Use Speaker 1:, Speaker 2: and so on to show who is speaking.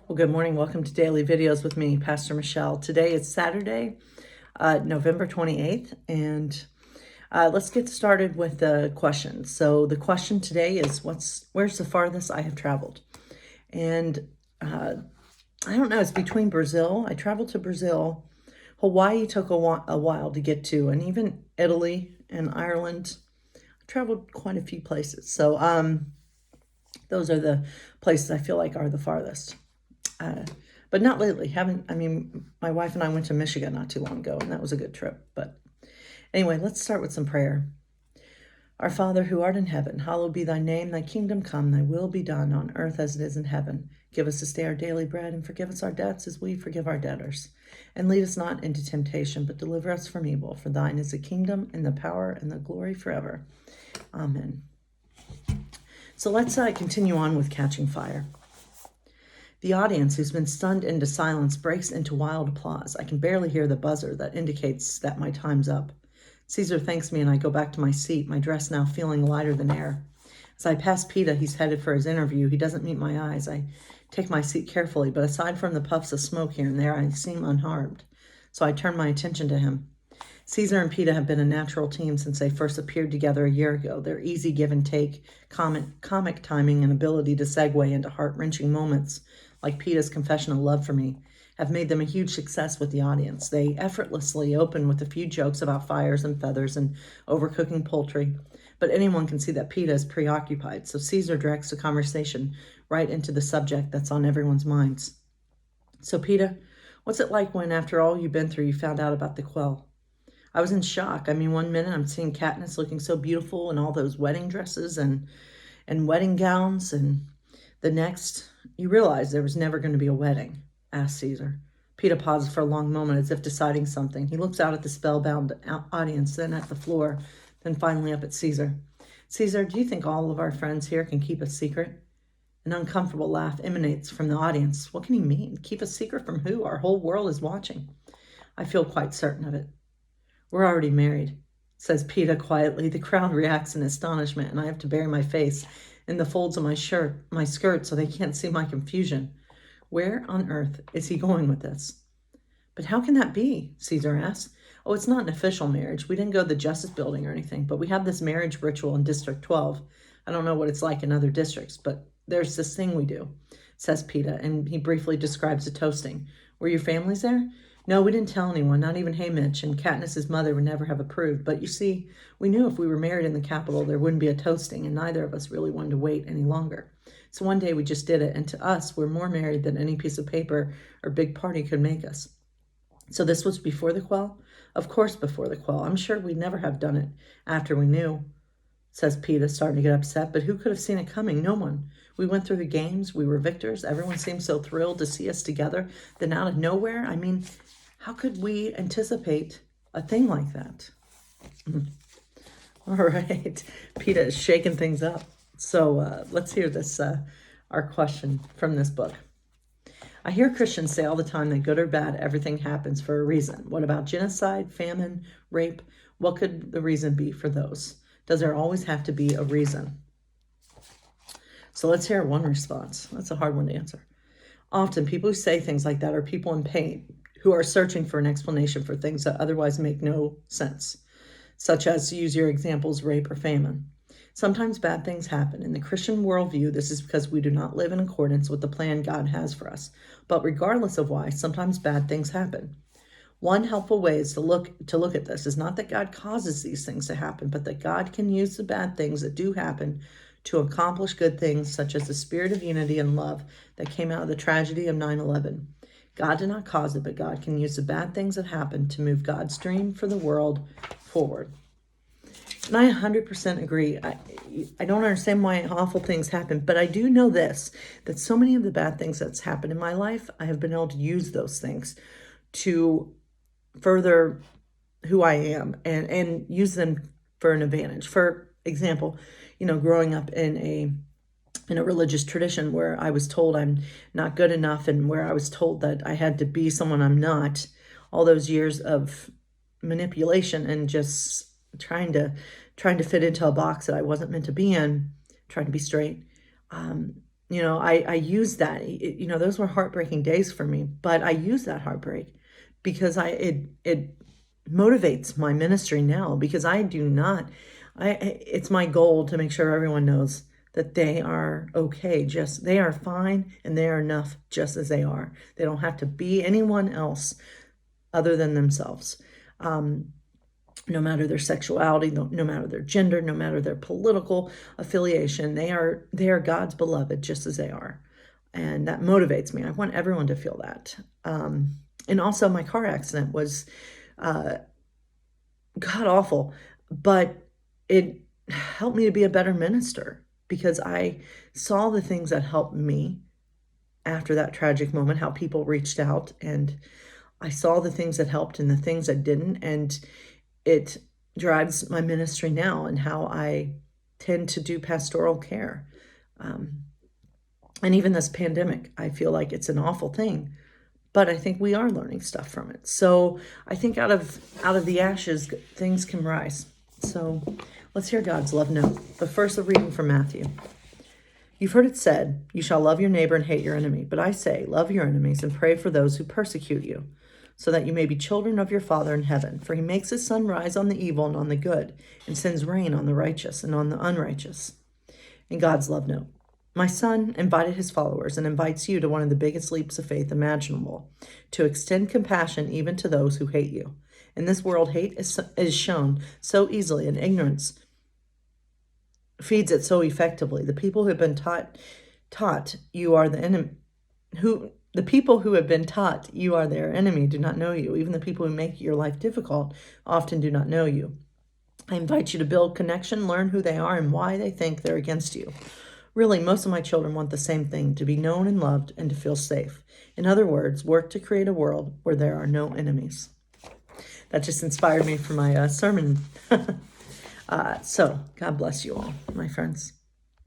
Speaker 1: Well, good morning. Welcome to Daily Videos with me, Pastor Michelle. Today is Saturday, November 28th, and let's get started with the question. So the question today is, where's the farthest I have traveled? And I don't know, it's between Brazil. I traveled to Brazil. Hawaii took a while to get to, and even Italy and Ireland. I traveled quite a few places. So those are the places I feel like are the farthest. But not lately. My wife and I went to Michigan not too long ago, and that was a good trip. But anyway, let's start with some prayer. Our Father, who art in heaven, hallowed be thy name. Thy kingdom come, thy will be done on earth as it is in heaven. Give us this day our daily bread, and forgive us our debts as we forgive our debtors. And lead us not into temptation, but deliver us from evil. For thine is the kingdom, and the power, and the glory forever. Amen. So let's continue on with Catching Fire. The audience, who's been stunned into silence, breaks into wild applause. I can barely hear the buzzer that indicates that my time's up. Caesar thanks me and I go back to my seat, my dress now feeling lighter than air. As I pass Peter, he's headed for his interview. He doesn't meet my eyes. I take my seat carefully, but aside from the puffs of smoke here and there, I seem unharmed. So I turn my attention to him. Caesar and Peter have been a natural team since they first appeared together a year ago. Their easy give and take, comic timing, and ability to segue into heart-wrenching moments, like Peter's confession of love for me, have made them a huge success with the audience. They effortlessly open with a few jokes about fires and feathers and overcooking poultry, but anyone can see that Peter is preoccupied, so Caesar directs the conversation right into the subject that's on everyone's minds. So Peter, what's it like when, after all you've been through, you found out about the quell? I was in shock. 1 minute I'm seeing Katniss looking so beautiful in all those wedding dresses and wedding gowns, and the next, you realize there was never going to be a wedding, asked Caesar. Peter pauses for a long moment as if deciding something. He looks out at the spellbound audience, then at the floor, then finally up at Caesar. Caesar, do you think all of our friends here can keep a secret? An uncomfortable laugh emanates from the audience. What can he mean? Keep a secret from who? Our whole world is watching. I feel quite certain of it. We're already married, says Peter quietly. The crowd reacts in astonishment, and I have to bury my face in the folds of my skirt, so they can't see my confusion. Where on earth is he going with this? But how can that be? Caesar asks. Oh, it's not an official marriage. We didn't go to the Justice Building or anything, but we have this marriage ritual in District 12. I don't know what it's like in other districts, but there's this thing we do, says Peter, and he briefly describes the toasting. Were your families there? No, we didn't tell anyone, not even Haymitch, and Katniss's mother would never have approved. But you see, we knew if we were married in the Capitol, there wouldn't be a toasting, and neither of us really wanted to wait any longer. So one day we just did it, and to us, we're more married than any piece of paper or big party could make us. So this was before the quell? Of course before the quell. I'm sure we'd never have done it after we knew, says Peter, starting to get upset. But who could have seen it coming? No one. We went through the games. We were victors. Everyone seemed so thrilled to see us together. Then out of nowhere, how could we anticipate a thing like that? All right. Peter is shaking things up. So let's hear this, our question from this book. I hear Christians say all the time that good or bad, everything happens for a reason. What about genocide, famine, rape? What could the reason be for those? Does there always have to be a reason? So let's hear one response. That's a hard one to answer. Often people who say things like that are people in pain, who are searching for an explanation for things that otherwise make no sense, such as, to use your examples, rape or famine. Sometimes bad things happen. In the Christian worldview, this is because we do not live in accordance with the plan God has for us. But regardless of why, sometimes bad things happen. One helpful way is to look at this is not that God causes these things to happen, but that God can use the bad things that do happen to accomplish good things, such as the spirit of unity and love that came out of the tragedy of 9/11. God did not cause it, but God can use the bad things that happen to move God's dream for the world forward. And I 100% agree. I don't understand why awful things happen, but I do know this, that so many of the bad things that's happened in my life, I have been able to use those things to further who I am and use them for an advantage. For example, growing up in a religious tradition where I was told I'm not good enough and where I was told that I had to be someone I'm not, all those years of manipulation and just trying to fit into a box that I wasn't meant to be in, trying to be straight. I use that. Those were heartbreaking days for me, but I use that heartbreak because it motivates my ministry now, because I do not, it's my goal to make sure everyone knows that they are okay. They are fine and they are enough just as they are. They don't have to be anyone else other than themselves. No matter their sexuality, no matter their gender, no matter their political affiliation, they are God's beloved just as they are. And that motivates me. I want everyone to feel that. And also my car accident was god awful, but it helped me to be a better minister, because I saw the things that helped me after that tragic moment, how people reached out, and I saw the things that helped and the things that didn't. And it drives my ministry now and how I tend to do pastoral care. And even this pandemic, I feel like it's an awful thing, but I think we are learning stuff from it. So I think out of the ashes, things can rise. So let's hear God's love note. But first, a reading from Matthew. You've heard it said, you shall love your neighbor and hate your enemy. But I say, love your enemies and pray for those who persecute you, so that you may be children of your Father in heaven. For he makes his sun rise on the evil and on the good, and sends rain on the righteous and on the unrighteous. In God's love note. My son invited his followers and invites you to one of the biggest leaps of faith imaginable, to extend compassion even to those who hate you. In this world, hate is shown so easily, and ignorance feeds it so effectively. The people who have been taught you are the enemy, the people who have been taught you are their enemy do not know you. Even the people who make your life difficult often do not know you. I invite you to build connection, learn who they are and why they think they're against you. Really, most of my children want the same thing, to be known and loved and to feel safe. In other words, work to create a world where there are no enemies. That just inspired me for my sermon. So God bless you all, my friends.